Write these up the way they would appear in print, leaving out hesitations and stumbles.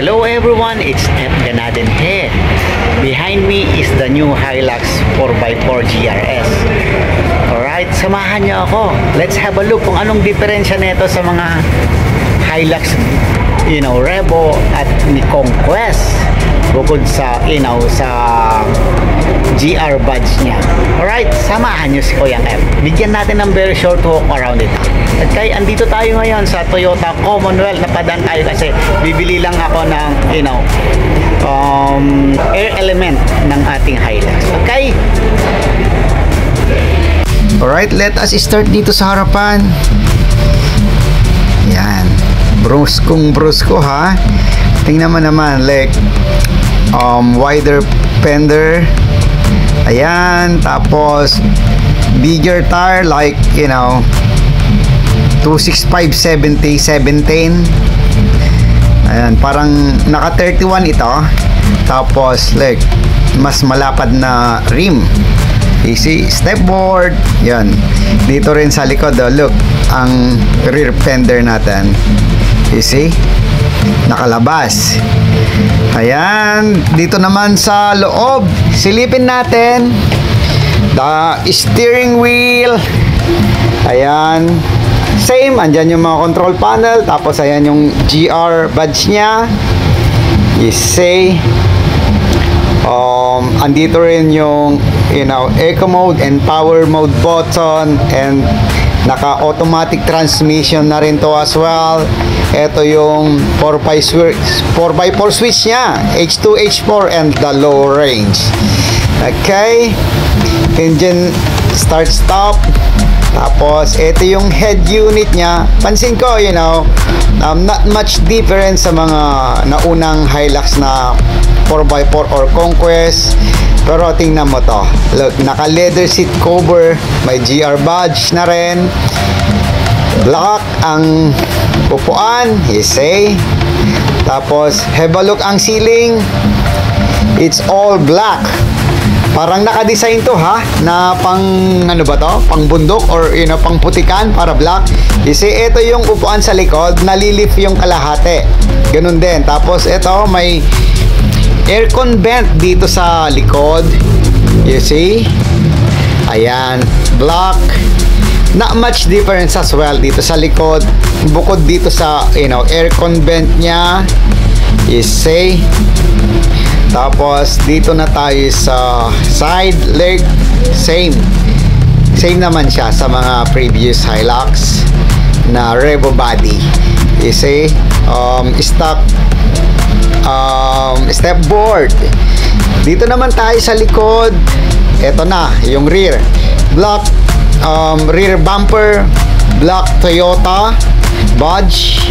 Hello everyone, it's F. Ganaden here. Behind me is the new Hilux 4x4 GRS. Alright, samahan niyo ako. Let's have a look kung anong diferensya nito sa mga Hilux, Revo at ni Conquest. Bukod sa, sa GR badge niya. Alright, samahan nyo si Kuya F. Bigyan natin ng very short walk around it. At kaya andito tayo ngayon sa Toyota Commonwealth. Napadaan tayo kasi bibili lang ako ng, air element ng ating Hilux. Okay? Alright, let us start dito sa harapan. Yan. Brusko ha. Tingnan mo naman, like, wider fender. Ayan, tapos bigger tire, like 265/70 710. Ayan, parang naka 31 ito. Tapos like mas malapad na rim. Easy stepboard. Yan. Dito rin sa likod, look, ang rear fender natin. You see? Nakalabas. Ayan, dito naman sa loob, silipin natin the steering wheel. Ayan, same, andyan yung mga control panel. Tapos ayan yung GR badge nya. You see, andito rin yung eco mode and power mode button, and naka-automatic transmission na rin to as well. Ito yung 4x4 switch nya, H2, H4 and the low range. Okay, engine start stop. Tapos ito yung head unit nya. Pansin ko, not much difference sa mga naunang Hilux na 4x4 or Conquest. Pero tingnan mo to, look, naka leather seat cover, may GR badge na rin. Black ang upuan, you see. Tapos have a look ang ceiling, it's all black. Parang naka-design to ha, na pang pang bundok or pang putikan, para black. You see, ito yung upuan sa likod, nalilift yung kalahati. Ganun din. Tapos ito may aircon vent dito sa likod. You see? Ayan, black. Not much difference as well dito sa likod. Bukod dito sa, aircon vent nya. You see? Tapos dito na tayo sa side leg. Same naman siya sa mga previous Hilux na Revo body. You see? Stock step board. Dito naman tayo sa likod. Ito na yung rear. Black rear bumper, black Toyota badge.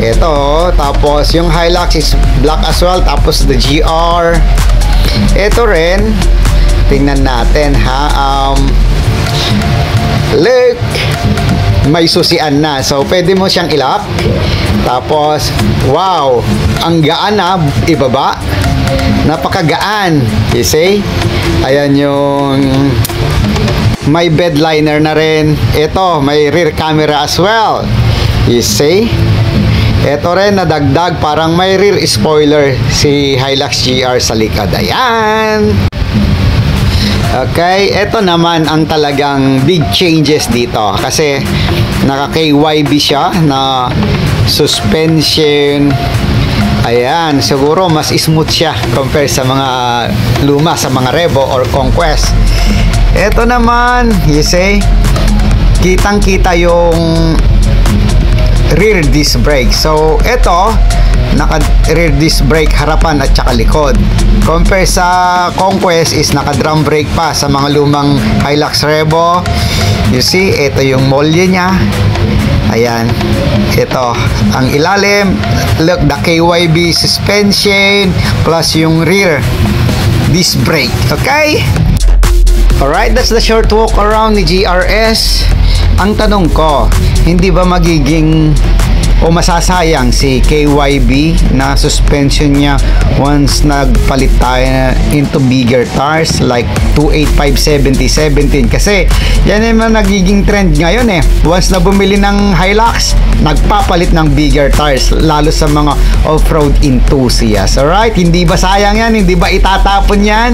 Ito, tapos yung Hilux is black as well. Tapos the GR. Ito rin, tingnan natin ha. Look, may susian na, so pwede mo siyang ilock. Tapos wow, ang gaan na ibaba, napakagaan. You see? Ayan yung may bed liner na rin. Ito, may rear camera as well. You see? Ito rin nadagdag, parang may rear spoiler si Hilux GR sa likod. Ayan. Okay, ito naman ang talagang big changes dito kasi naka KYB siya na suspension. Ayan, siguro mas smooth siya compare sa mga luma, sa mga Revo or Conquest. Ito naman, you see, kitang-kita yung rear disc brake. So, ito, naka rear disc brake harapan at saka likod. Compare sa Conquest is naka drum brake pa sa mga lumang Hilux Revo. You see, ito yung molye nya. Ayan, ito ang ilalim. Look, the KYB suspension plus yung rear disc brake. Okay? Alright, that's the short walk around ni GRS. Ang tanong ko, hindi ba magiging o masasayang si KYB na suspension niya once nagpalit tayo into bigger tires like 285 70 17, kasi yan yung nagiging trend ngayon eh. Once na bumili ng Hilux, nagpapalit ng bigger tires, lalo sa mga off-road enthusiasts. Alright, hindi ba sayang yan? Hindi ba itatapon yan?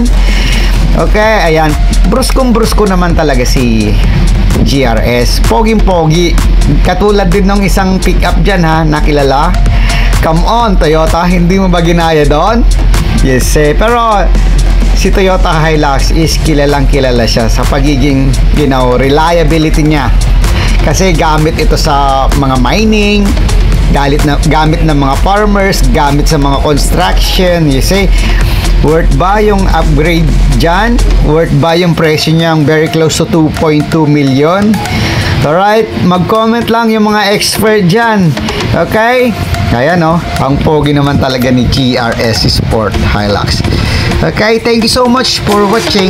Okay, ayan, bruskong-brusko naman talaga si GRS. Poging-pogi. Katulad din ng isang pickup dyan ha, nakilala. Come on, Toyota, hindi mo ba ginaya doon? Yes eh. Pero si Toyota Hilux is kilalang kilala siya sa pagiging, reliability niya. Kasi gamit ito sa mga mining, gamit ng mga farmers, gamit sa mga construction. You see, worth ba yung upgrade dyan? Worth ba yung presyo niyang very close to 2.2 million? Alright, mag-comment lang yung mga expert dyan. Okay? Ayan o, ang pogi naman talaga ni GRS Sport Hilux. Okay, thank you so much for watching.